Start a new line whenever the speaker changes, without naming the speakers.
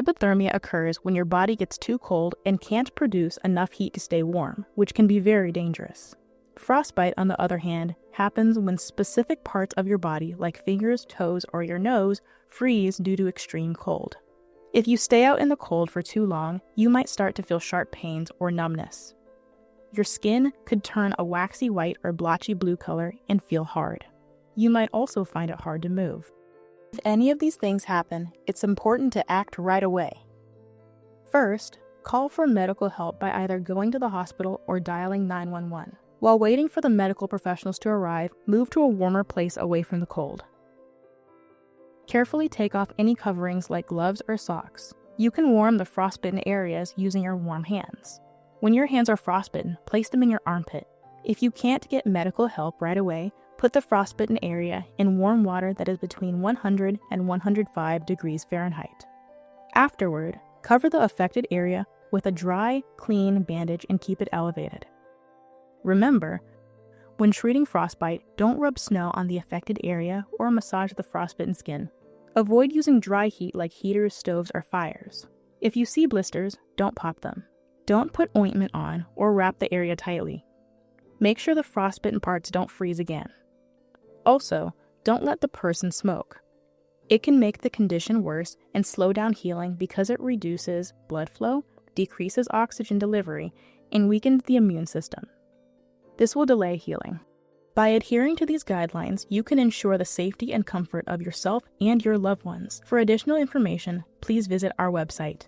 Hypothermia occurs when your body gets too cold and can't produce enough heat to stay warm, which can be very dangerous. Frostbite, on the other hand, happens when specific parts of your body, like fingers, toes, or your nose, freeze due to extreme cold. If you stay out in the cold for too long, you might start to feel sharp pains or numbness. Your skin could turn a waxy white or blotchy blue color and feel hard. You might also find it hard to move. If any of these things happen, it's important to act right away. First, call for medical help by either going to the hospital or dialing 911. While waiting for the medical professionals to arrive, move to a warmer place away from the cold. Carefully take off any coverings like gloves or socks. You can warm the frostbitten areas using your warm hands. When your hands are frostbitten, place them in your armpit. If you can't get medical help right away, put the frostbitten area in warm water that is between 100 and 105 degrees Fahrenheit. Afterward, cover the affected area with a dry, clean bandage and keep it elevated. Remember, when treating frostbite, don't rub snow on the affected area or massage the frostbitten skin. Avoid using dry heat like heaters, stoves, or fires. If you see blisters, don't pop them. Don't put ointment on or wrap the area tightly. Make sure the frostbitten parts don't freeze again. Also, don't let the person smoke. It can make the condition worse and slow down healing because it reduces blood flow, decreases oxygen delivery, and weakens the immune system. This will delay healing. By adhering to these guidelines, you can ensure the safety and comfort of yourself and your loved ones. For additional information, please visit our website.